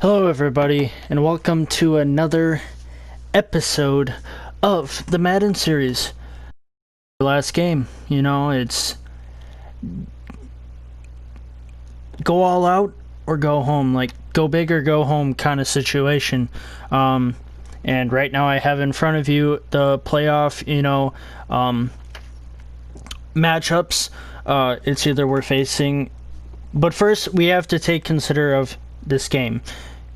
Hello everybody, and welcome to another episode of the Madden series. Last game, it's go all out or go home, like go big or go home kind of situation. And right now I have in front of you the playoff, matchups. It's either we're facing, but first we have to take consider of this game.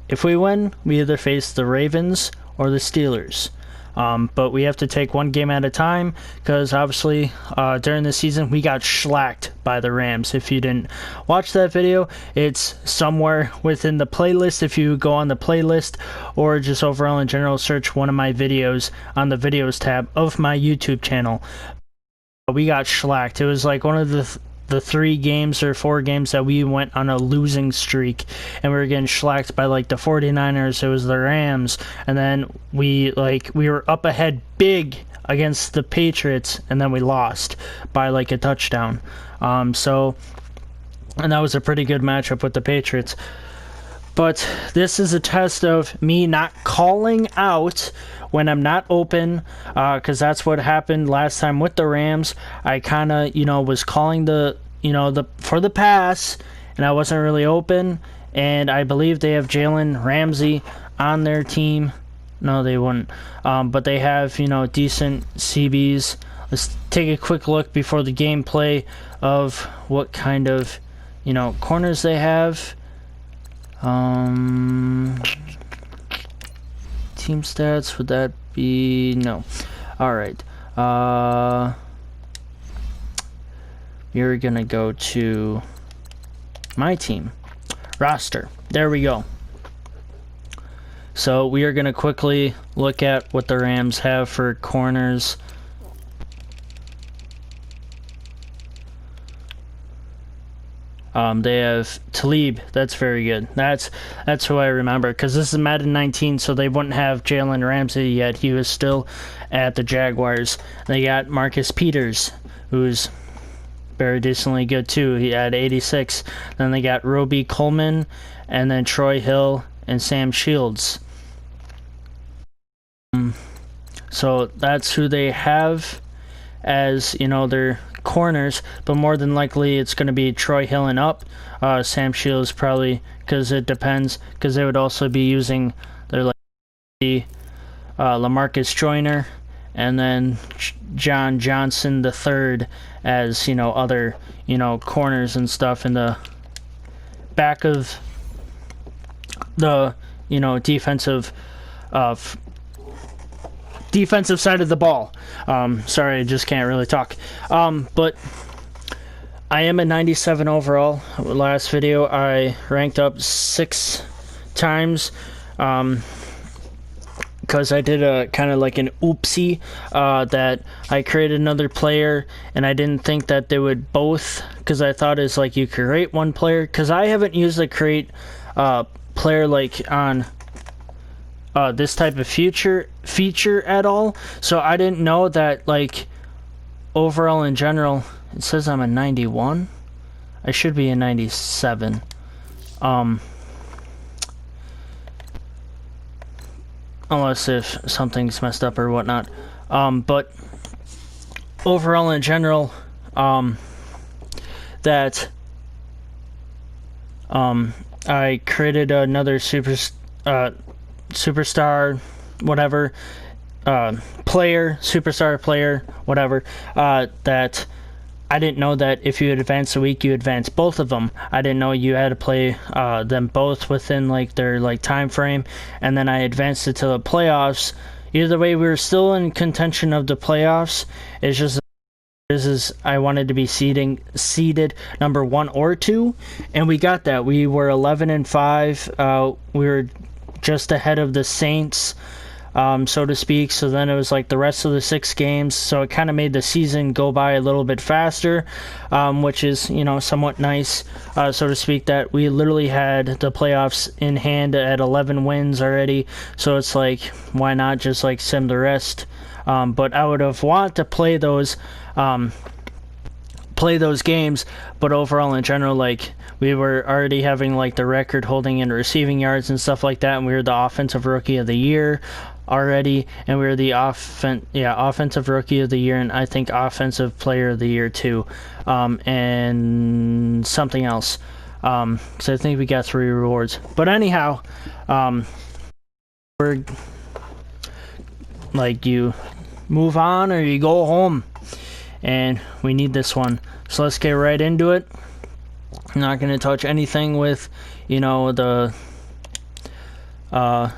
If we win, we either face the Ravens or the Steelers. But we have to take one game at a time because obviously during the season we got shellacked by the Rams. If you didn't watch that video, it's somewhere within the playlist. If you go on the playlist or just overall in general, search one of my videos on the videos tab of my YouTube channel. We got shellacked. It was like one of the 3 games or 4 games that we went on a losing streak, and we were getting shellacked by like the 49ers. It was the Rams, and then we were up ahead big against the Patriots, and then we lost by like a touchdown. And that was a pretty good matchup with the Patriots. But this is a test of me not calling out when I'm not open, because that's what happened last time with the Rams. I kind of, was calling the for the pass, and I wasn't really open. And I believe they have Jalen Ramsey on their team. No, they wouldn't. But they have, decent CBs. Let's take a quick look before the gameplay of what kind of, corners they have. Team stats, would that be no? Alright, you're gonna go to my team roster. There we go. So we are gonna quickly look at what the Rams have for corners. They have Talib. That's very good. That's who I remember, because this is Madden 19, so they wouldn't have Jalen Ramsey yet. He was still at the Jaguars. They got Marcus Peters, who's very decently good too. He had 86. Then they got Roby Coleman, and then Troy Hill and Sam Shields. So that's who they have as, their corners, but more than likely it's going to be Troy Hill and up. Sam Shields probably, because it depends, because they would also be using their LaMarcus Joyner and then John Johnson III as other corners and stuff in the back of the defensive side of the ball. Sorry, I just can't really talk. But I am a 97 overall. Last video I ranked up 6 times because I did a kind of like an oopsie that I created another player, and I didn't think that they would both, because I thought it's like you create one player, because I haven't used the create player like on this type of feature at all, so I didn't know that like overall in general. It says I'm a 91. I should be a 97. Unless if something's messed up or whatnot. But overall in general, that I created another superstar whatever superstar player whatever, that I didn't know that if you advance a week you advance both of them. I didn't know you had to play them both within like their like time frame, and then I advanced it to the playoffs. Either way, we were still in contention of the playoffs. It's just I wanted to be seeded number 1 or 2, and we got that. We were 11-5. We were just ahead of the Saints, so to speak. So then it was like the rest of the 6 games, so it kind of made the season go by a little bit faster, which is somewhat nice, so to speak, that we literally had the playoffs in hand at 11 wins already. So it's like, why not just like sim the rest? But I would have wanted to play those games, but overall in general, like we were already having like the record holding in receiving yards and stuff like that, and we were the offensive rookie of the year already, and we were the offensive rookie of the year, and I think offensive player of the year too, and something else, so I think we got 3 rewards. But anyhow, we're like, you move on or you go home, and we need this one, so let's get right into it. I'm not going to touch anything with, you know, the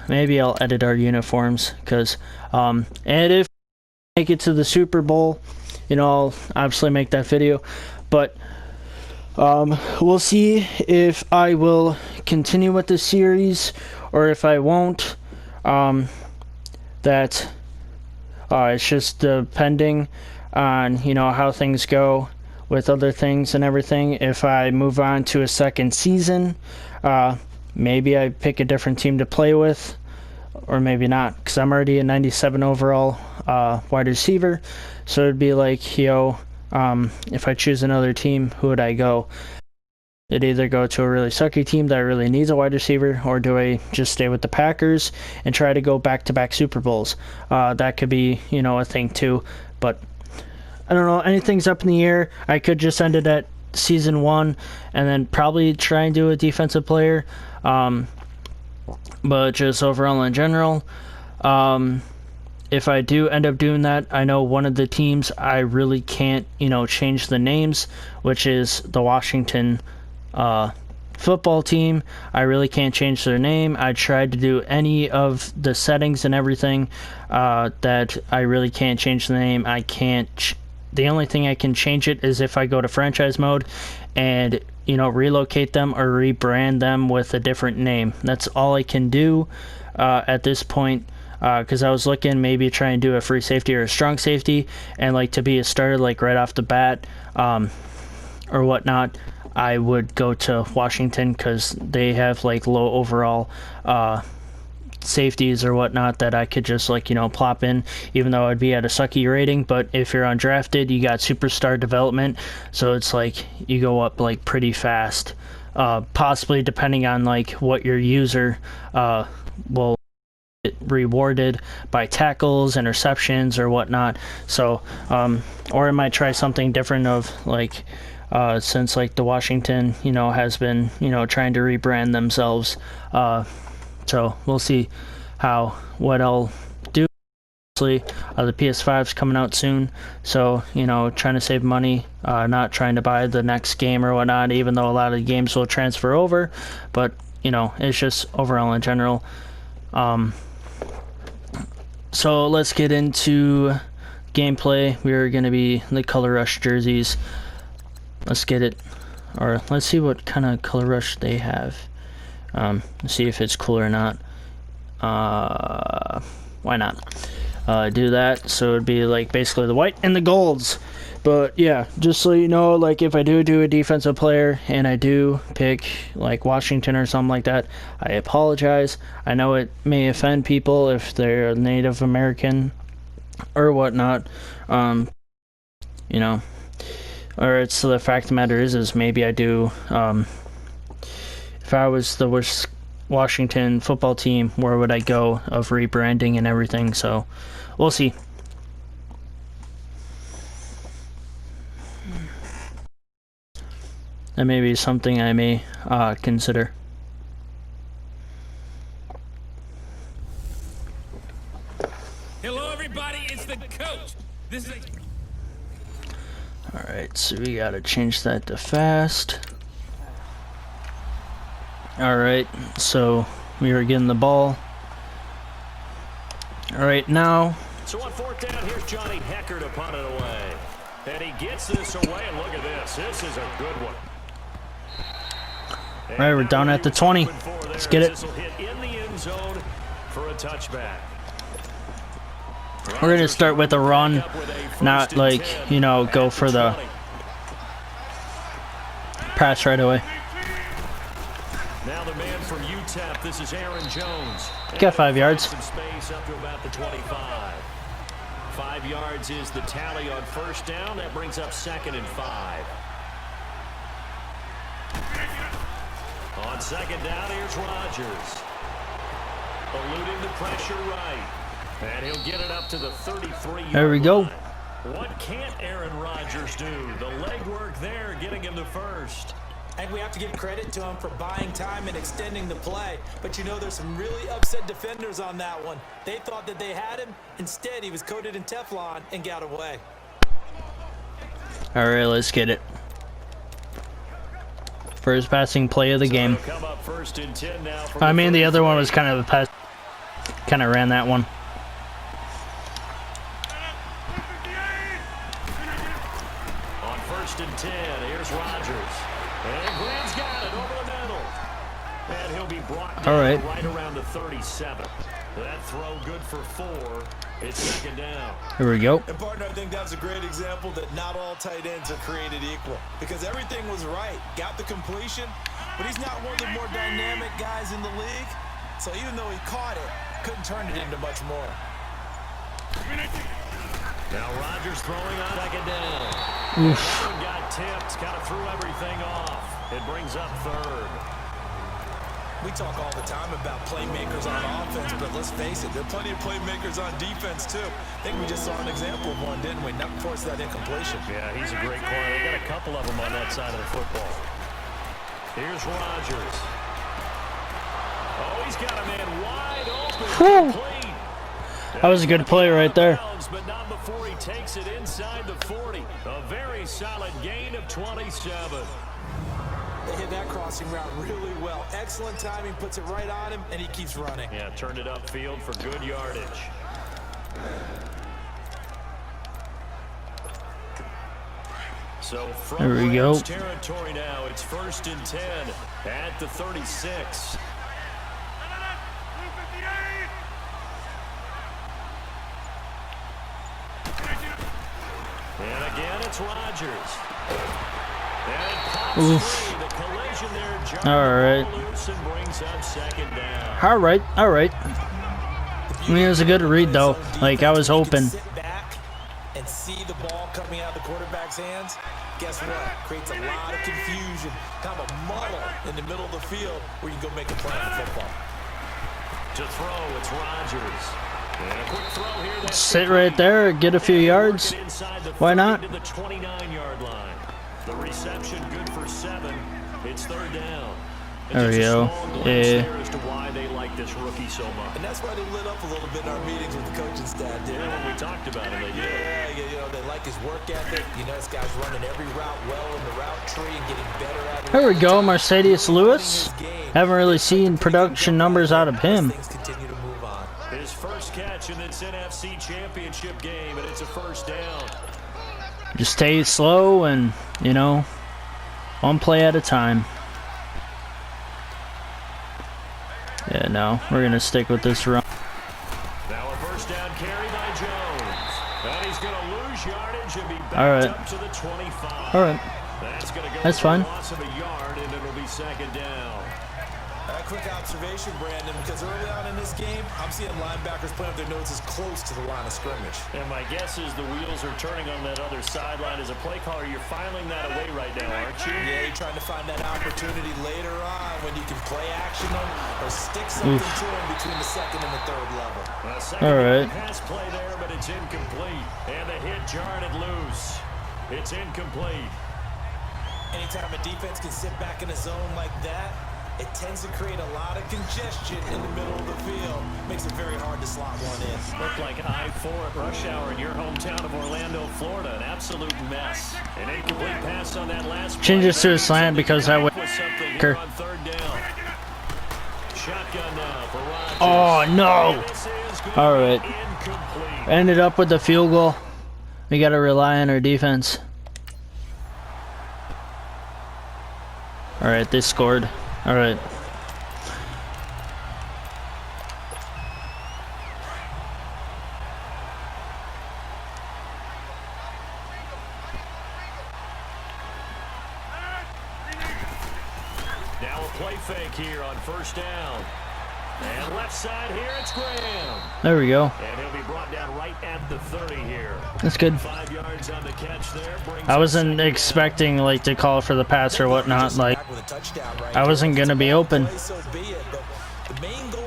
maybe I'll edit our uniforms, because and if we make it to the Super Bowl, you know, I'll obviously make that video. But we'll see if I will continue with the series or if I won't. That it's just depending on, you know, how things go with other things and everything. If I move on to a second season, maybe I pick a different team to play with, or maybe not, because I'm already a 97 overall wide receiver. So it'd be like, yo, if I choose another team, who would I go? It'd either go to a really sucky team that really needs a wide receiver, or do I just stay with the Packers and try to go back-to-back Super Bowls? That could be, you know, a thing too. But I don't know, anything's up in the air. I could just end it at season 1 and then probably try and do a defensive player. But just overall in general, if I do end up doing that, I know one of the teams I really can't, you know, change the names, which is the Washington football team. I really can't change their name. I tried to do any of the settings and everything, that I really can't change the name. I can't. The only thing I can change it is if I go to franchise mode and, you know, relocate them or rebrand them with a different name. That's all I can do at this point, because I was looking maybe try and do a free safety or a strong safety, and like to be a starter like right off the bat, or whatnot, I would go to Washington because they have like low overall safeties or whatnot that I could just, like, you know, plop in, even though I'd be at a sucky rating. But if you're undrafted, you got superstar development, so it's like you go up like pretty fast, possibly depending on like what your user will get rewarded by tackles, interceptions, or whatnot. So or I might try something different of like, since like the Washington, you know, has been, you know, trying to rebrand themselves, so we'll see what I'll do. Obviously, the PS5's coming out soon, so, you know, trying to save money, not trying to buy the next game or whatnot, even though a lot of the games will transfer over. But, you know, it's just overall in general. So let's get into gameplay. We're going to be the Color Rush jerseys. Let's get it, or let's see what kind of Color Rush they have. Let's see if it's cool or not. Why not? Do that. So it'd be like basically the white and the golds. But yeah, just so you know, like if I do a defensive player and I do pick like Washington or something like that, I apologize. I know it may offend people if they're Native American or whatnot. You know, or it's the fact of the matter is maybe I do. If I was the Washington football team, where would I go of rebranding and everything? So we'll see. That may be something I may consider. Hello, everybody. It's the coach. This is. All right, so we gotta change that to fast. All right, so we are getting the ball. All right, now. So on 4th down, here's Johnny Hecker to punt it away. And he gets this away, and look at this. This is a good one. All right, we're down at the 20. Let's get it. This will hit in the end zone for a touchback. We're going to start with a run, not like, you know, go for the pass right away. Now the man from UTEP, this is Aaron Jones. Got 5 yards. Some space up to about the 25. 5 yards is the tally on 1st down. That brings up 2nd and 5. On second down, here's Rodgers. Eluding the pressure right. And he'll get it up to the 33-yard There we go. line. What can't Aaron Rodgers do? The legwork there getting him to first. And we have to give credit to him for buying time and extending the play. But you know, there's some really upset defenders on that one. They thought that they had him. Instead, he was coated in Teflon and got away. All right, let's get it. First passing play of the game. Come up first and 10 now from I mean, the other one was kind of a pass. Kind of ran that one. On first and 10, here's Rodgers. And Glenn's got it over the middle. And he'll be brought down right around the 37. That throw good for 4. It's second down. Here we go. And partner, I think that's a great example that not all tight ends are created equal. Because everything was right. Got the completion, but he's not one of the more dynamic guys in the league. So even though he caught it, couldn't turn it into much more. Now Rodgers throwing on second down. Oof. Got tipped, kind of threw everything off. It brings up third. We talk all the time about playmakers on offense, but let's face it, there are plenty of playmakers on defense too. I think we just saw an example of one, didn't we? Not force that incompletion. Yeah, he's a great corner. They got a couple of them on that side of the football. Here's Rodgers. Oh, he's got a man wide open. Clean. That was a good play right there. But not before he takes it inside the 40. A very solid gain of 27. They hit that crossing route really well. Excellent timing, puts it right on him, and he keeps running. Yeah, turned it upfield for good yardage. So from there we go. Territory now, it's first and 10 at the 36. And again, it's Rodgers. And it pops free. The collision there, All right. loose and brings up second down. All right. All right. I mean, it was a good read though. Like I was hoping. Sit back and see the ball coming out of the quarterback's hands. Guess what? Creates a lot of confusion, kind of a muddle in the middle of the field where you can go make a play on the football. To throw, it's Rodgers. And a quick throw here. That's Sit right there, get a few yards. Why not? To the 29-yard line. The reception good for 7. It's third down. There we go. Yeah. As to why they like this rookie so much. And that's why they lit up a little bit in our meetings with the coaching staff, didn't Yeah, when we talked about it, they did. Yeah, you know, they like his work ethic. You know, this guy's running every route well in the route tree and getting better at it. There we go, Mercedes Lewis. Haven't really seen production numbers out of him. Things continue to move on. His first catch in this NFC Championship game, and it's a first down. Just stay slow and, you know, one play at a time. Yeah, no, we're going to stick with this run. Now a first down carry by Jones. And he's going to lose yardage and be backed All right. up to the 25. All right. That's going to go That's for a fine. loss of a yard, and it'll be second down. A quick observation, Brandon, because early on in this game, I'm seeing linebackers putting up their noses close to the line of scrimmage. And my guess is the wheels are turning on that other sideline. As a play caller, you're filing that away right now, aren't you? Yeah, you're trying to find that opportunity later on when you can play action them or stick something to them between the second and the third level. All right. Pass play there, but it's incomplete. And the hit jarred it loose. It's incomplete. Anytime a defense can sit back in a zone like that, it tends to create a lot of congestion in the middle of the field. Makes it very hard to slot one in. Looked like I-4 at rush hour in your hometown of Orlando, Florida. An absolute mess. An incomplete pass on that last play. Change this to a slant because that way. Here on third down. Shotgun now for Rodgers. Oh, no. All right. Incomplete. Ended up with the field goal. We got to rely on our defense. All right, they scored. All right. Now a play fake here on first down. And left side here, it's Graham. There we go. And he'll be brought down right at the 30 here. That's good. 5 yards on the catch there. I wasn't expecting like to call for the pass or whatnot. Like, touchdown right I wasn't going to be open. So be it, but the main goal,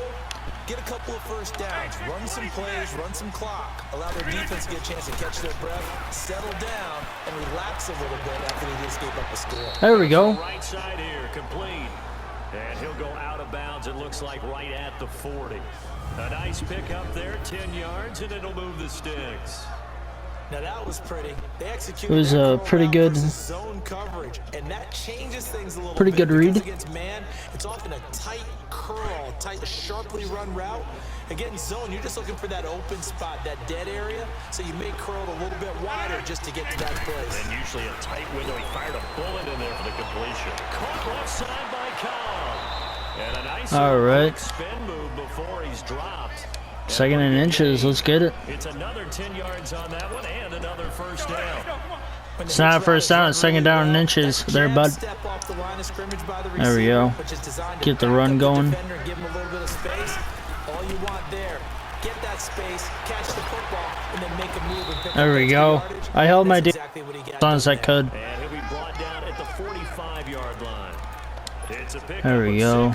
get a couple of first downs, run some plays, run some clock, allow their defense to get a chance to catch their breath, settle down, and relax a little bit after they just gave up a score. There we go. Right side here, complete. And he'll go out of bounds, it looks like right at the 40. A nice pick up there, 10 yards, and it'll move the sticks. Now that was pretty. They executed It was a pretty good zone coverage, and that changes things a little pretty bit. good read. Against man, it's often a tight curl, tight, sharply run route. Again, zone, you're just looking for that open spot, that dead area, so you may curl it a little bit wider just to get to that place. And usually a tight window. He fired a bullet in there for the completion. Caught left side by Cobb. And a nice spin move before he's dropped. Second and inches. Let's get it. It's another 10 yards on that one and another first down. It's not a first down. It's second down in inches. There, bud. There we go. Get the run going. All you want there, get that space, catch the football, and then make a move and pick there we go. I held my D as long as I could. And he'll be brought down at the 45-yard line. It's a pick there we go.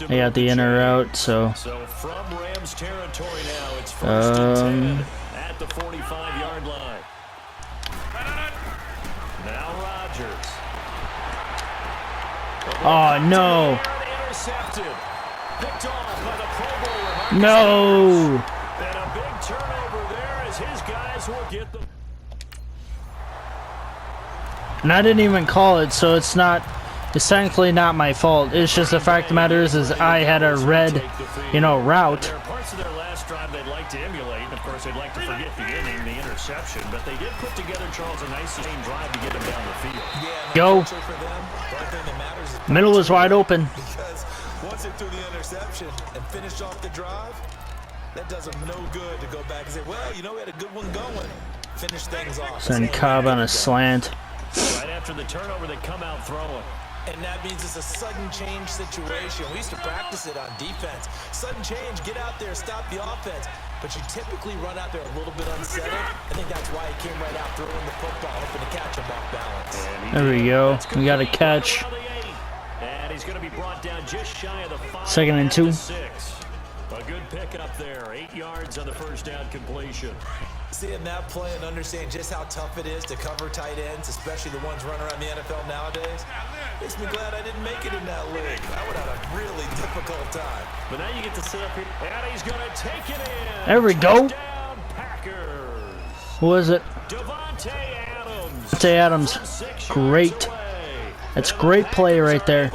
I got the inner route, so. So from Rams territory now, it's first and 10 at the 45-yard line. Now Rodgers. Oh no. Intercepted. Picked off by the Pro Bowler. No. And a big turnover there as his guys will get the. And I didn't even call it, so it's technically not my fault. It's just the fact of the matter is I had a red, route. There are parts of their last drive they'd like to emulate, and of course they'd like to forget the inning, the interception, but they did put together, Charles, a nice sustained drive to get them down the field. Go. Middle was wide open. Because once they threw the interception and finished off the drive, that does them no good to go back and say, well, we had a good one going. Finish things off. Send Cobb on a slant. Right after the turnover, they come out throwing. And that means it's a sudden change situation. We used to practice it on defense. Sudden change, get out there, stop the offense. But you typically run out there a little bit unsettled. I think that's why he came right out throwing the football, hoping to catch him off balance. There we go. We got a catch. And he's going to be brought down just shy of the 5. Second and 2. A good pickup there. 8 yards on the first down completion. Seeing that play and understand just how tough it is to cover tight ends, especially the ones running around the NFL nowadays, makes me glad I didn't make it in that league. I would have a really difficult time. But now you get to sit up here, and he's going to take it in. There we go. Touchdown, Packers. Who was it? Devontae Adams. Devontae Adams. Great. That's great play right there.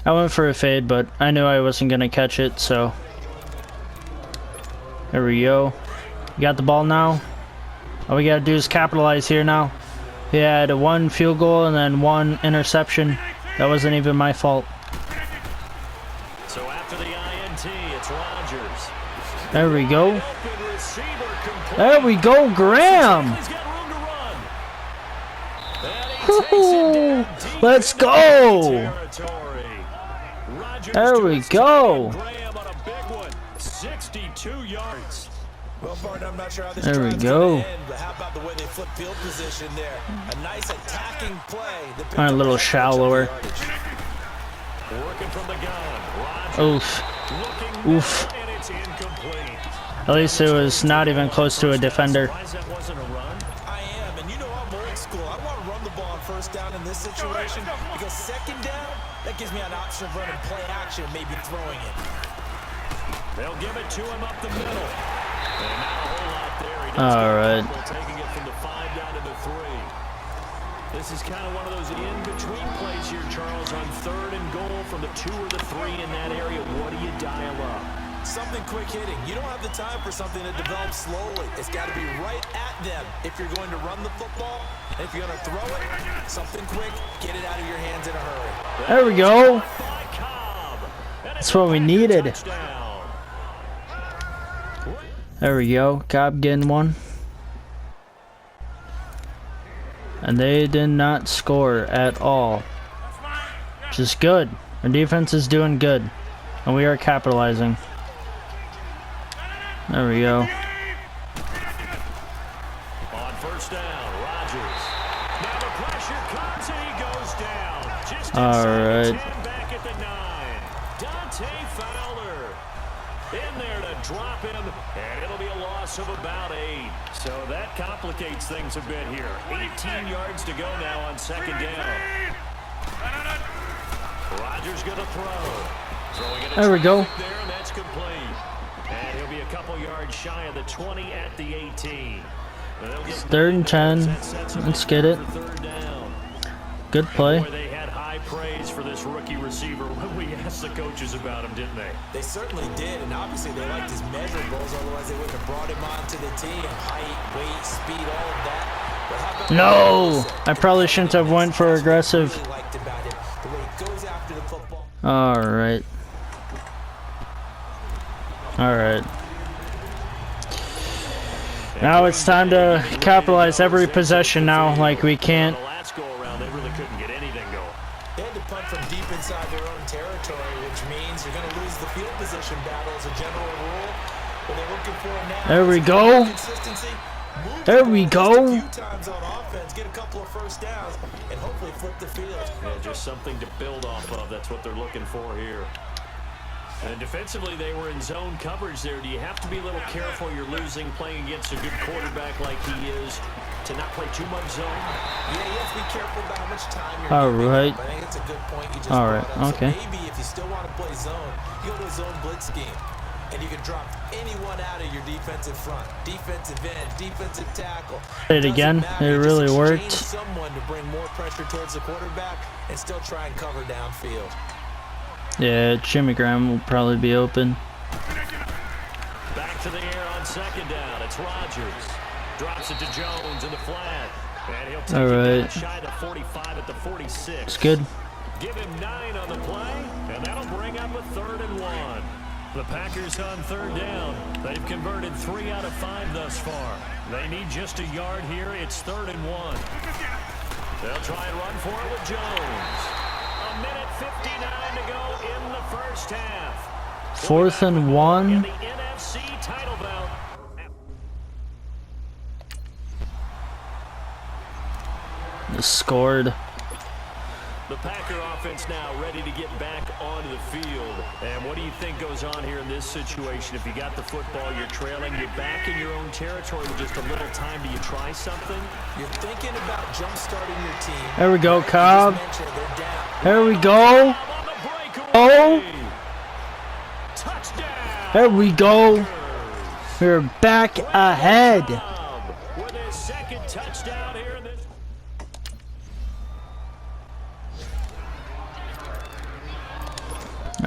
I went for a fade, but I knew I wasn't going to catch it, so. There we go. We got the ball now. All we got to do is capitalize here now. We had 1 field goal and then 1 interception. That wasn't even my fault. So after the INT, it's Rodgers. There we go. There we go, Graham. Let's go. There we go. 62 yards. Well, Barton, I'm not sure how this there we drive's go. gonna end, but how about the way they flip field position there? A nice attacking play. A little shallower. Working from the gun. Oof. Oof. And it's incomplete. At least it was not even close to a defender. That wasn't a run. I am, and I'm old school. I want to run the ball on first down in this situation because second down, that gives me an option of running play action, maybe throwing it. They'll give it to him up the middle. And not a whole lot there. All right. Taking it from the 5 down to the 3. This is kind of one of those in-between plays here, Charles, on 3rd and goal from the 2 or the 3 in that area. What do you dial up? Something quick hitting. You don't have the time for something that develops slowly. It's got to be right at them if you're going to run the football. And if you're going to throw it, something quick, get it out of your hands in a hurry. There we go. That's what we needed. There we go. Cobb getting 1. And they did not score at all. Which is good. Our defense is doing good. And we are capitalizing. There we go. On first down, Rodgers. Now the pressure comes and he goes down. All right. Back at the 9. Dante Fowler in there to drop him, and it'll be a loss of about 8. So that complicates things a bit here. 18 yards to go now on second down. Rodgers going to throw. There we go. There, and that's complete. And he'll be a couple yards shy of the 20 at the 18. It's 3rd and 10. Let's get it. Good play. Boy, they had high praise for this rookie receiver when we asked the coaches about him, didn't they? They certainly did, and obviously they liked his measurables, otherwise they wouldn't have brought him onto the team. Height, weight, speed, all of that. But how about No! I probably shouldn't have went for aggressive. really liked about him, the way he goes after the football. All right. All right. Now it's time to capitalize every possession now. Like, we can't. The last go around, they really couldn't get anything going. They had to punt from deep inside their own territory, which means you're going to lose the field position battle as a general rule. But they're looking for it now. There we go. Consistency. There we go. A few times on offense, get a couple of first downs, and hopefully flip the field. Yeah, just something to build off of. That's what they're looking for here. And defensively, they were in zone coverage there. Do you have to be a little careful? You're losing, playing against a good quarterback like he is, to not play too much zone? Yeah, you have to be careful about how much time you're All giving right. up. I think it's a good point you just All brought right, up. okay. So maybe if you still want to play zone, you go to a zone blitz scheme. And you can drop anyone out of your defensive front, defensive end, defensive tackle. It again. It really worked. Change someone to bring more pressure towards the quarterback and still try and cover downfield. Yeah, Jimmy Graham will probably be open. Back to the air on second down. It's Rodgers. Drops it to Jones in the flat. And he'll take All it right. down shy to 45 at the 46. It's good. Give him 9 on the play, and that'll bring up a 3rd and 1. The Packers on 3rd down. They've converted 3 out of 5 thus far. They need just a yard here. It's 3rd and 1. They'll try and run for it with Jones. A minute 59 to go in the first half. 4th and 1. In the NFC title bout. They scored. The Packer offense now ready to get back onto the field. And what do you think goes on here in this situation? If you got the football, you're trailing, you're back in your own territory with just a little time. Do you try something? You're thinking about jump-starting your team. There we go, Cobb. You just mentioned they're down. There we go. Oh. Touchdown. There we go. We're back ahead. With his second touchdown here in this.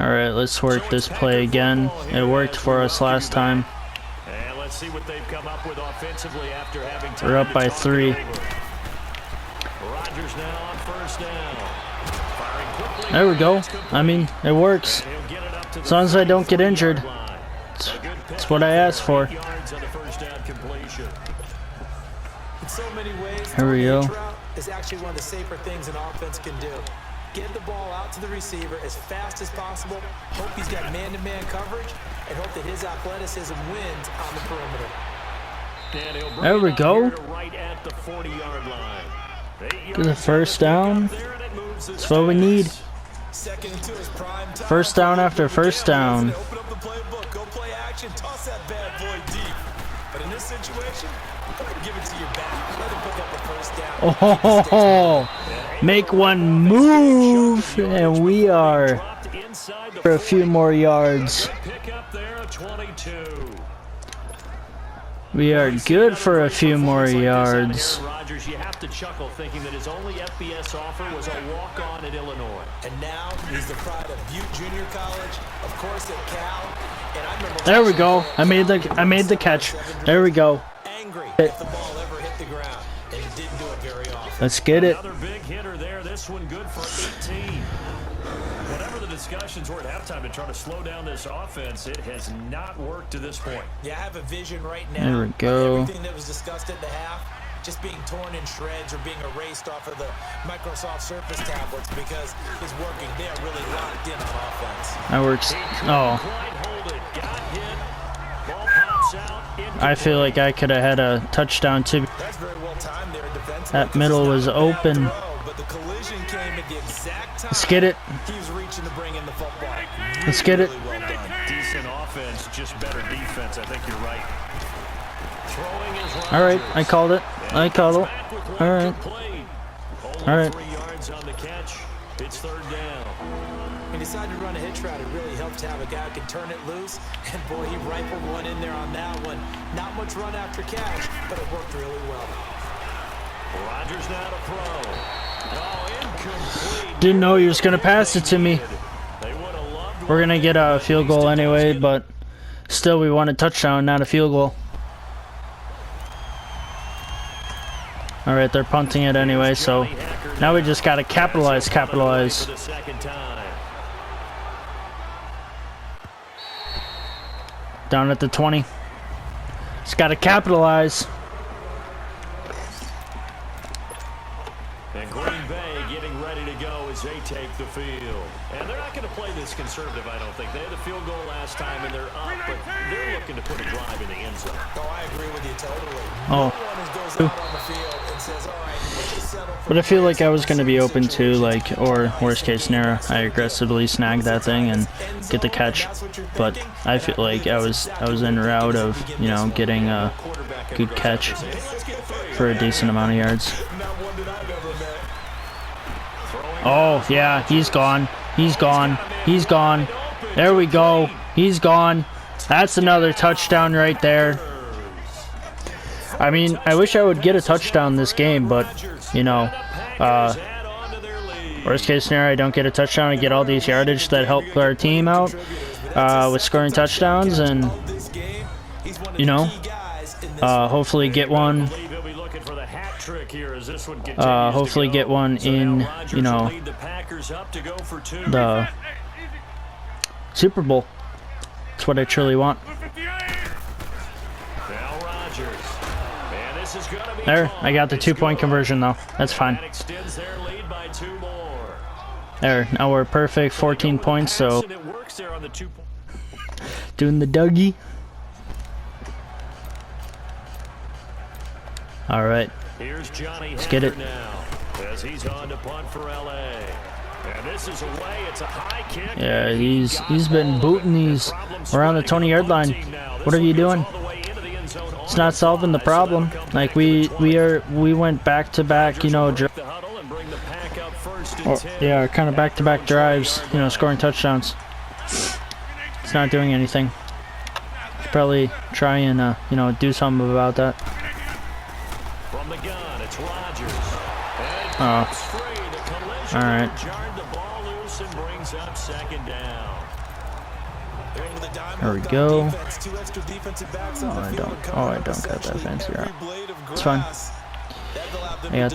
All right, let's work this play again. It worked for us last time. And let's see what they've come up with offensively after having time. We're up to by talk 3. it over. Rodgers now on first down. Firing quickly. There we go. I mean, it works. And he'll get it up to As long as I don't get injured. That's what I asked for. 8 yards on the first down completion. In so many ways, Here we throwing go. the route is actually one of the safer things an offense can do. Get the ball out to the receiver as fast as possible, hope he's got man-to-man coverage, and hope that his athleticism wins on the perimeter. And he'll bring There we it up go. here to right at the 40-yard line. 8 Get the yards first on the down. pickup there, and it moves the That's what we need. Second into his prime time. First down after first down. Open up the playbook, go play action, toss that bad boy deep. But in this situation, go ahead and give it to your back. Let him pick up the first down. Oh, ho, ho, ho. Make one move, and we are dropped inside the for a few more yards. pick up there at 22. We are good for a few more yards. Rodgers, you have to chuckle thinking that his only FBS offer was a walk-on at Illinois. And now he's the pride of Butte Junior College, of course at Cal. And I remember There we go. I made the catch. There we go. angry if the ball ever hit the ground, and he didn't do it very often. Let's get it. Another big hitter there. This one good for 18. Whatever the discussions were at halftime to try to slow down this offense, it has not worked to this point. Yeah, I have a vision right now. There we go. Everything that was discussed at the half, just being torn in shreds or being erased off of the Microsoft Surface tablets because it's working. They are really locked in on offense. That works. Oh, Quite hold it. Got hit. Ball pops out. I feel like I could have had a touchdown too. That's very well timed there defensively. That middle was open. But the collision decision came at the exact time. Let's get it. He was reaching to bring in the football. Let's get it. Well done. Decent offense, just better defense. I think you're right. Throwing is Rodgers. All right, I called it. I called it. All right. All right. 3 yards on the catch. It's third down. He decided to run a hitch route. It really helped to have a guy who can turn it loose. And boy, he rifled one in there on that one. Not much run after catch, but it worked really well. Rodgers now to throw. Oh, incomplete. Didn't know he was gonna pass it to me. They would have loved. We're gonna get a field goal anyway, but still, we want a touchdown, not a field goal. All right, they're punting it anyway, so now we just gotta capitalize. For the second time. Down at the 20. Just gotta capitalize. And Green Bay getting ready to go as they take the field. And they're not going to play this conservative, I don't think. They had a field goal last time, and they're up, but they're looking to put a drive in the end zone. Oh, I agree with you totally. Oh. No one goes out on the field and says, all right, let's just settle for But I feel like I was gonna be open to, like, or worst case scenario, I aggressively snag that thing and get the catch. But I feel like I was en route of, you know, getting a good catch for a decent amount of yards. not one that I've ever met. Oh, yeah, he's gone. He's gone. He's gone. There we go. He's gone. That's another touchdown right there. I mean, I wish I would get a touchdown this game, but, you know, worst case scenario, I don't get a touchdown. I get all these yardage that help our team out with scoring touchdowns and, you know, hopefully get one. Hopefully get one in, you know, the Super Bowl. That's what I truly want. There, I got the 2-point conversion though. That's fine. There, now we're perfect. 14 points, so doing the Dougie. All right. Let's get it. As he's on to punt for LA. And this is away. It's a high kick. Yeah, he's been booting these around the 20-yard line. What are you doing? It's not solving the problem. Like we went back to back, you know, yeah, kind of back to back drives, you know, scoring touchdowns. It's not doing anything. Should probably try and you know, do something about that. From the gun, it's Rodgers. Oh. All right. Jarred the ball loose and brings up second down. There we go. Oh, I don't got that fancy route. It's fine. I got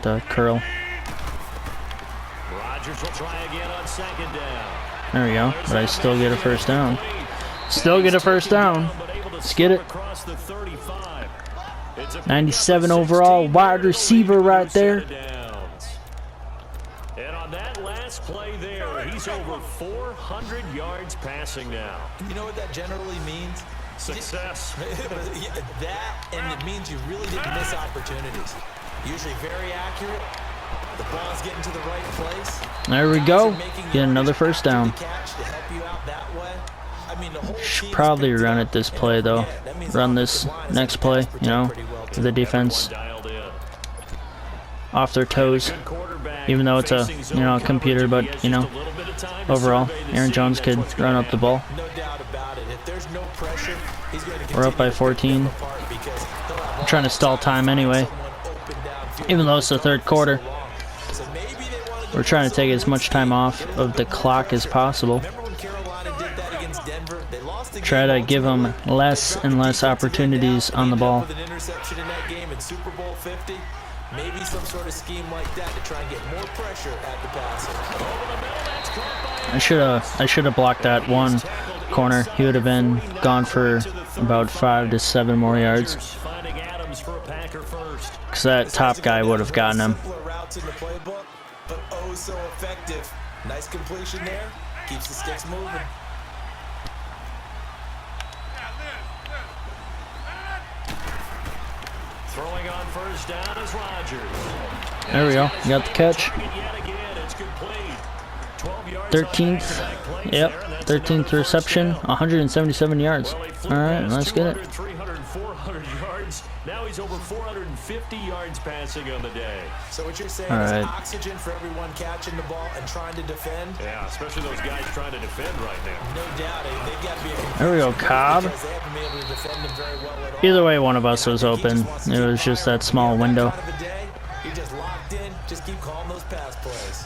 the curl. Rodgers will try again on second down. There we go. But I still get a first down. Still get a first down. Let's get it. 97 overall, wide receiver right there. And on that last play there, he's over 400 yards passing now. You know what that generally means? Success. That, and it means you really didn't miss opportunities. Usually very accurate. The ball's getting to the right place. There we go. Get another first down. Should probably run it this play though. Run this next play, you know, with the defense off their toes. Even though it's a, you know, computer, but, you know, overall, Aaron Jones could run up the ball. We're up by 14. I'm trying to stall time anyway. Even though it's the third quarter, we're trying to take as much time off of the clock as possible. Try to give them less and less opportunities on the ball. Maybe some sort of scheme like that to try and get more pressure at the passer. I should have blocked that one corner. He would have been gone for about 5 to 7 more yards. Because that top guy would have gotten him. But oh so effective. Nice completion there. Keeps the sticks moving. Throwing on first down is Rodgers. There we go. Got the catch. 13th. Yep. 13th reception. 177 yards. All right, let's get it. 300, 400 yards. Now he's over 450 yards passing on the day. So what you're saying All is right. oxygen for everyone catching the ball and trying to defend? Yeah, especially those guys trying to defend right now. No doubt. They've got to be a There we go, Cobb. because they haven't been able to defend him very well at all. Either way, one of us was open. It was just that small window. You're just locked in. Just keep calling those pass plays.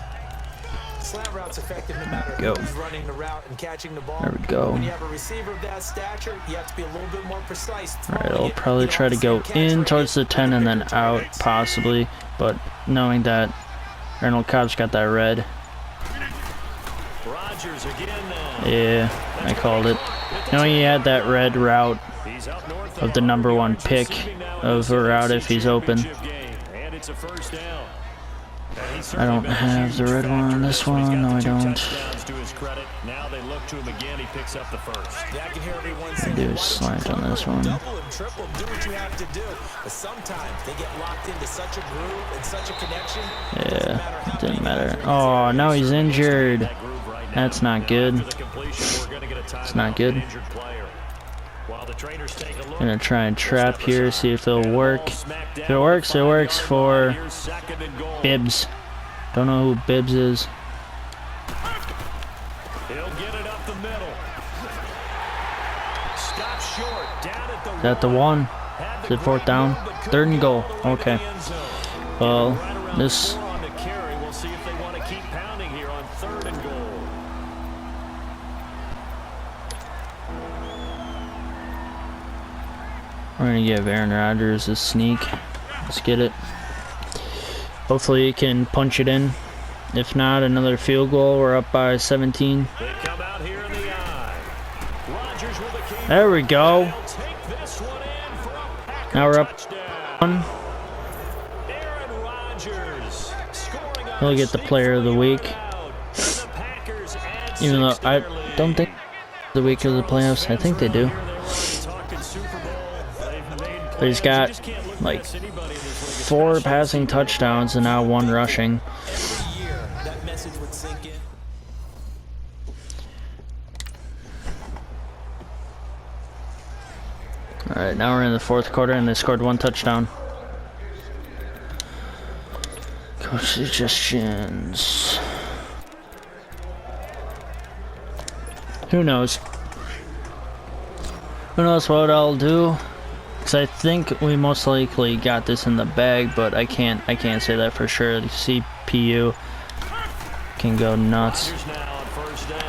Slant route's effective no matter Go. who's running the route and catching the ball. There we go. When you have a receiver of that stature, you have to be a little bit more precise. All right, I'll probably try to go in towards the 10 and then out, possibly. But knowing that Arnold Cobb's got that red. Rodgers again now. Yeah, I called it. Knowing he had that red route He's up north of the number one pick of a route if he's open. And it's a first down. I don't have the red one on this one. No, I don't. To his credit. Now they look to him again. He picks up the first. Yeah, I can hear everyone I saying, do a slant on this one. double and triple, do what you have to do. But sometimes they get locked into such a groove and such a connection. Yeah, it didn't matter. Oh, now he's injured. That's not good. It's not good. Gonna try and trap here, see if it'll work. If it works for Bibbs. Don't know who Bibbs is. He'll get it up the middle. Stop short. Down at the Is that the one? Is it fourth down? Third and goal. Okay. Well, this. We'll see if they want to keep pounding here on third and goal. We're gonna give Aaron Rodgers a sneak. Let's get it. Hopefully he can punch it in. If not, another field goal. We're up by 17. They come out here in the eye. Rodgers with a key. There we go. They'll take this one in for a Packer Now we're up touchdown. 1. Aaron Rodgers scoring on He'll get the player of the week. the Packers add Even though 6 to I their lead. don't think the week of the playoffs. I think they do. Talking Super Bowl. They've made But he's playoffs. You got just can't look like past anybody in this league, 4 especially passing touchdowns and now 1 rushing. Every year, that message would sink in. Alright, now we're in the 4th quarter and they scored 1 touchdown. Coach suggestions. Who knows? Who knows what I'll do? Because I think we most likely got this in the bag, but I can't say that for sure. The CPU can go nuts. Rodgers now on first down.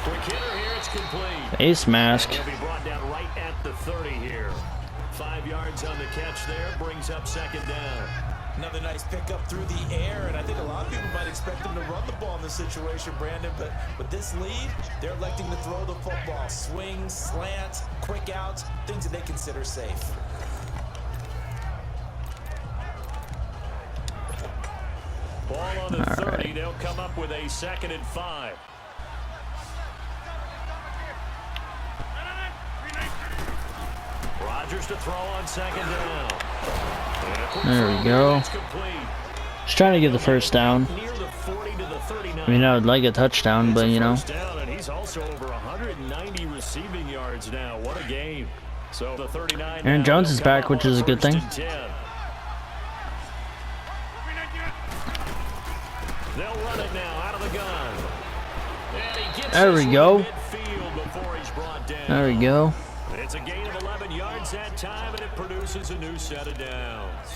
Quick hitter here, it's complete. Face mask. He'll be brought down right at the 30 here. 5 yards on the catch there, brings up second down. Another nice pickup through the air, and I think a lot of people might expect them to run the ball in this situation, Brandon, but with this lead, they're electing to throw the football. Swings, slants, quick outs, things that they consider safe. Ball on the 30, right. they'll come up with a 2nd and 5. Rodgers to throw on second down. There we go. It's complete. Just trying to get the first down. Near the 40 to the 39. I mean, I would like a touchdown, but you know. First down, and he's also over 190 receiving yards now. What a game. So the 39 Aaron now, Jones they'll is come back, up which on is a good thing. 1st and 10. They'll run it now out of the gun. And he gets There we this go. one midfield before he's brought down. There we go. It's a gain of 11 yards that time, and it produces a new set of downs.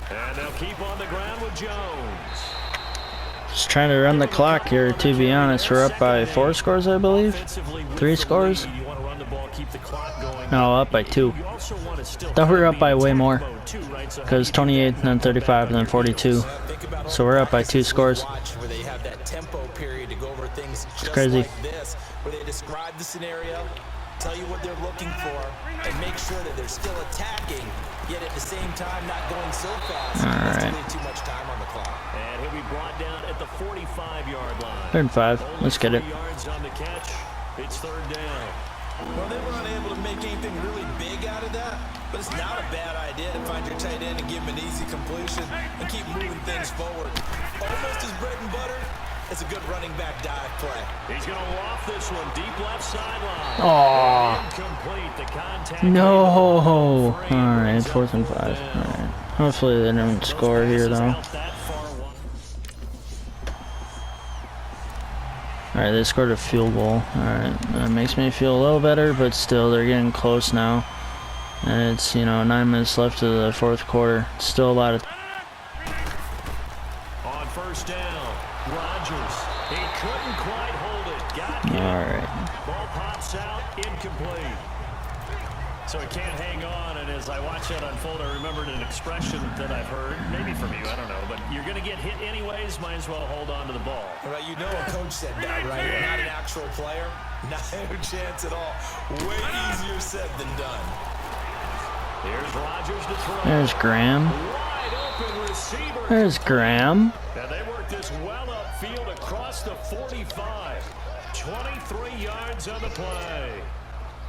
And they'll keep on the ground with Jones. Just trying to run the clock here, to be honest. We're up by 4 scores, I believe. 3 scores? You want to run the ball, keep the clock going. No, up by 2. You also want to still Thought we were up by way more. mode too, right? So Because 28, and then 35, and then 42. So we're up by 2 scores. Where they have that tempo period to go over things just crazy. like this, where they describe the scenario, tell you what they're looking for, and make sure that they're still attacking, yet at the same time not going so fast as to leave too much time on the clock. And he'll be brought down at the 45-yard line. 3rd and 5. Let's get it. Yards on the catch. It's 3rd down. Well, they were unable to make anything really big out of that, but it's not a bad idea to find your tight end and give him an easy completion and keep moving things forward. Almost his bread and butter. It's a good running back dive play. He's going to loft this one deep left sideline. Oh, Incomplete. The contact. no. All right, 4th and 5. All right. Hopefully they don't score here, though. Alright, they scored a field goal. Alright, that makes me feel a little better, but still, they're getting close now. And it's, 9 minutes left of the 4th quarter. Still a lot of... On 1st down, Rodgers. He couldn't quite hold it. Got hit. Alright. Ball pops out, incomplete. So he can't hang on, and as I watch that unfold, I remembered an expression that I've heard, maybe from you, I don't know, but you're going to get hit anyways, might as well hold on to the ball. Right, a coach said that, right? Not an actual player. Not a chance at all. Way easier said than done. Here's Rodgers to throw. There's Graham. Wide open receiver. There's Graham. And they work this well upfield across the 45. 23 yards on the play.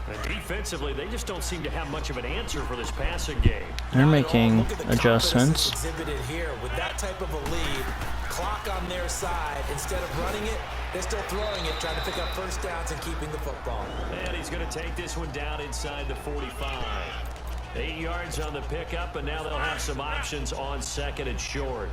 And defensively, they just don't seem to have much of an answer for this passing game. They're making adjustments. Exhibited here with that type of a lead, clock on their side. Instead of running it, they're still throwing it, trying to pick up 1st downs and keeping the football. And he's going to take this one down inside the 45. 8 yards on the pickup, and now they'll have some options on 2nd and short.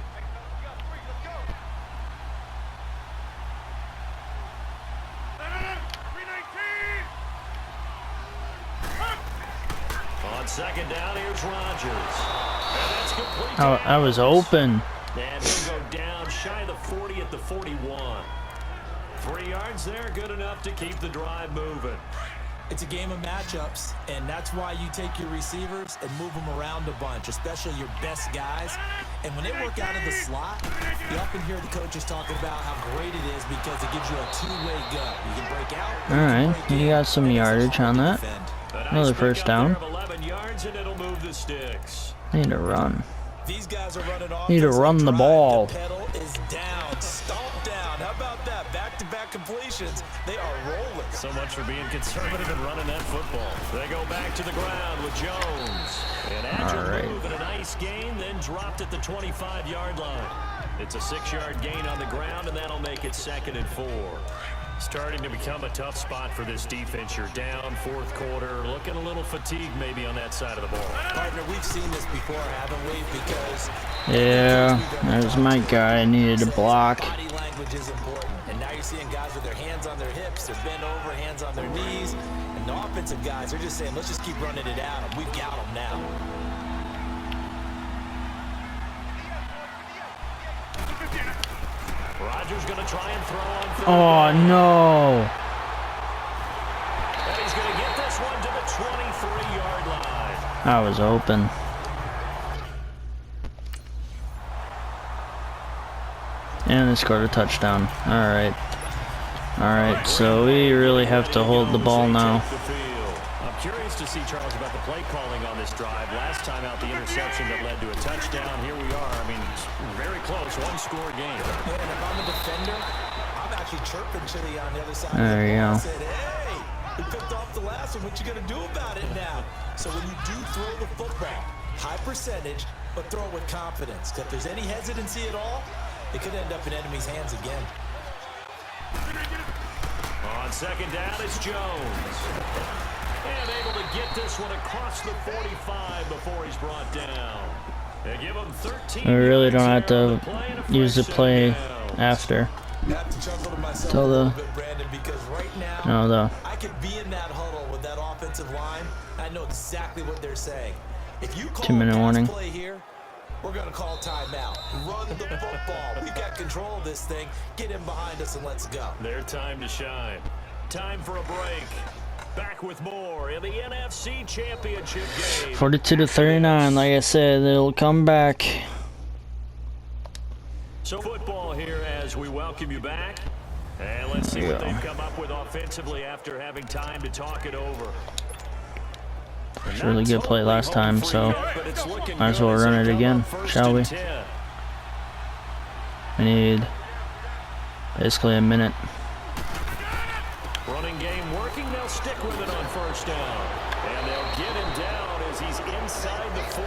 On 2nd down, here's Rodgers. And that's complete. I was open. And he'll go down shy of the 40 at the 41. 3 yards there, good enough to keep the drive moving. It's a game of matchups, and that's why you take your receivers and move them around a bunch, especially your best guys. And when they work out of the slot, you often hear the coaches talking about how great it is because it gives you a two-way go. You can break out. All right, you got some yardage on that. Another 1st down. 11 yards and it'll move the sticks. Need to run. These guys are running off. Need to run the ball. The pedal is down, stomped down. How about that? Back-to-back completions. They are rolling. So much for being conservative and running that football. They go back to the ground with Jones. An agile move and a nice gain, then dropped at the 25-yard line. It's a 6-yard gain on the ground, and that'll make it 2nd and 4. Starting to become a tough spot for this defense. You're down 4th quarter, looking a little fatigued maybe on that side of the ball. Partner, we've seen this before, haven't we? Because there's my guy. I needed to block. Body language is important, and now you're seeing guys with their hands on their hips, they're bent over, hands on their knees, and the offensive guys are just saying, let's just keep running it at them. We've got them now. Rodgers going to try and throw on 3rd. Oh, no. And he's going to get this one to the 23-yard line. I was open. And they scored a touchdown. Alright. Alright, so we really have to hold the ball now. I'm curious to see, Charles, about the play calling on this drive. Last time out, the interception that led to a touchdown. Here we are. I mean, very close. One-score game. And if I'm a defender, I'm actually chirping Chili on the other side. There you go. I said, hey, we picked off the last one. What you going to do about it now? So when you do throw the football, high percentage, but throw it with confidence. Because if there's any hesitancy at all, it could end up in enemy's hands again. On 2nd down, it's Jones. And able to get this one across the 45 before he's brought down. They give him 13. We really don't have to use the play after. Tell the I could be in that huddle with that offensive line. I know exactly what they're saying. If you call 2-minute warning. Play here, we're going to call timeout. Run the football. We've got control of this thing. Get in behind us and let's go. Their time to shine. Time for a break. Back with more in the NFC Championship game. 42-39, like I said, it'll come back. So football here as we welcome you back. And let's see what they've come up with offensively after having time to talk it over. It's a really good play last time, so might as well run it again, shall we? I need basically a minute. Running game working, they'll stick with it on first down. And they'll get him down as he's inside the 40.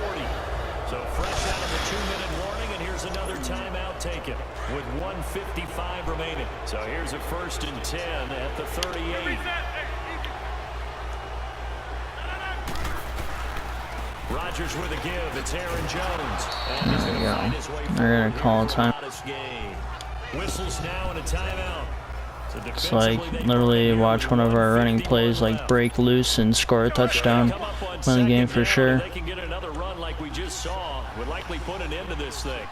So fresh out of the 2-minute warning, and here's another timeout taken with 1:55 remaining. So here's a 1st and 10 at the 38. Rodgers with a give. It's Aaron Jones. And he's going to find his way forward. They're going to call time. Whistles now and a timeout. It's like literally watch one of our running plays like break loose and score a touchdown. Win the game for sure. They can get another run like we just saw. Would likely put an end to this thing.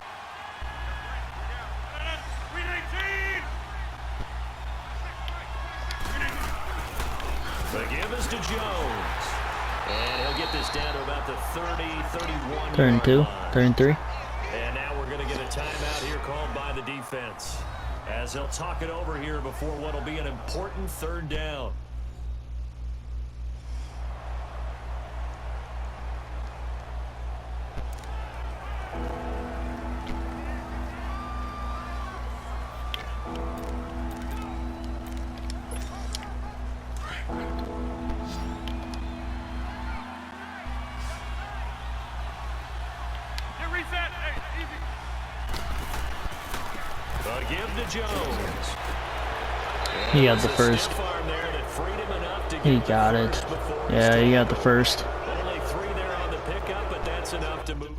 The give is to Jones. And he'll get this down to about the 31. 3rd and 2, 3rd and 3. And now we're going to get a timeout here called by the defense, as they'll talk it over here before what will be an important 3rd down. Jones. He got the first. He got it. Yeah, he got the first. Only 3 there on the pickup, but that's enough to move.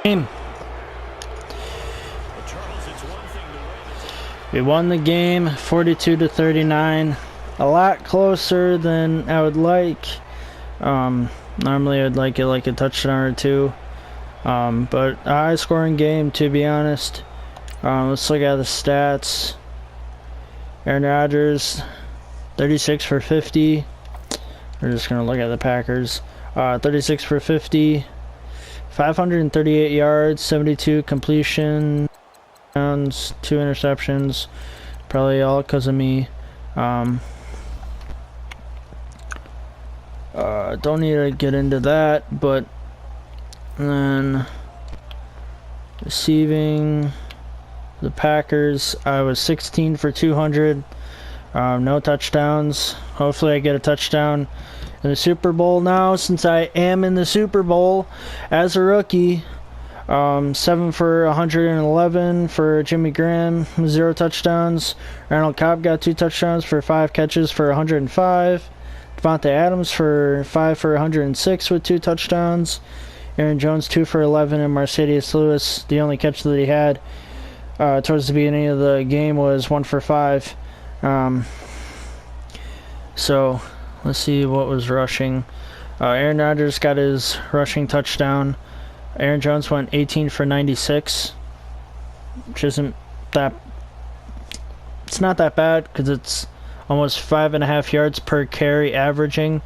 Game. We won the game 42-39. A lot closer than I would like. Normally I'd like it like a touchdown or 2. But a high-scoring game, to be honest. Let's look at the stats. Aaron Rodgers, 36 for 50. We're just going to look at the Packers. 36 for 50, 538 yards, 72 completion, 2 interceptions. Probably all because of me. Don't need to get into that, but and then receiving the Packers, I was 16 for 200, no touchdowns. Hopefully I get a touchdown in the Super Bowl now, since I am in the Super Bowl as a rookie. 7 for 111 for Jimmy Graham, 0 touchdowns. Randall Cobb got 2 touchdowns for 5 catches for 105. Devontae Adams for 5 for 106 with 2 touchdowns. Aaron Jones 2 for 11, and Mercedes Lewis, the only catch that he had towards the beginning of the game was 1 for 5. So let's see what was rushing. Aaron Rodgers got his rushing touchdown. Aaron Jones went 18 for 96, which isn't that. It's not that bad because it's almost 5.5 yards per carry averaging.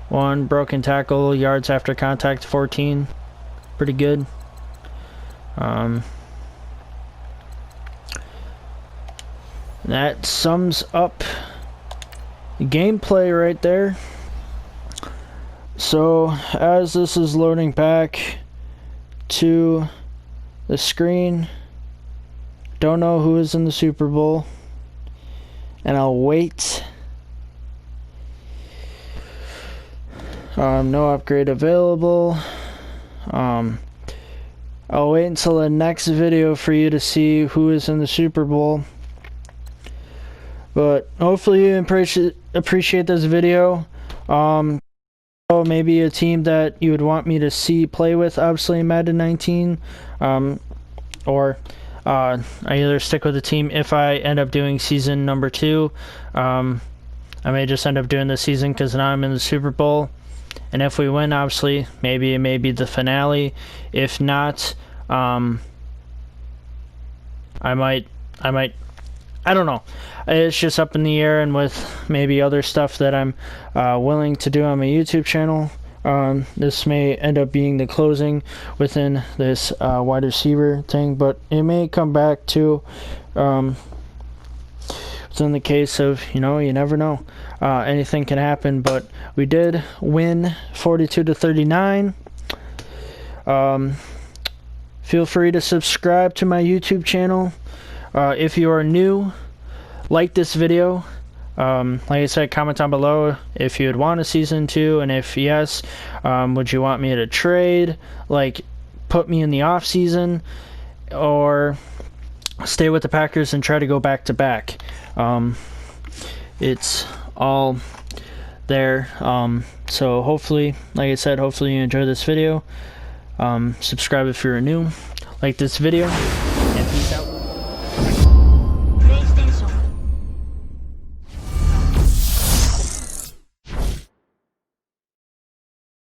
1 broken tackle, yards after contact 14. Pretty good. That sums up the gameplay right there. So, as this is loading back to the screen, don't know who is in the Super Bowl, and I'll wait. No upgrade available. I'll wait until the next video for you to see who is in the Super Bowl. But hopefully you appreciate this video. Maybe a team that you would want me to see play with, obviously in Madden 19. Or I either stick with the team if I end up doing season number 2. I may just end up doing this season because now I'm in the Super Bowl. And if we win, obviously, maybe it may be the finale. If not, I might, I don't know. It's just up in the air, and with maybe other stuff that I'm willing to do on my YouTube channel, This may end up being the closing within this wide receiver thing, but it may come back to it's in the case of, you never know. Anything can happen, but we did win 42-39. Feel free to subscribe to my YouTube channel. If you are new, like this video. Like I said, comment down below if you'd want a season 2, and if yes, would you want me to trade, like put me in the off season, or stay with the Packers and try to go back to back. It's all there. So hopefully, like I said, hopefully you enjoy this video. Subscribe if you're new, like this video, and peace out.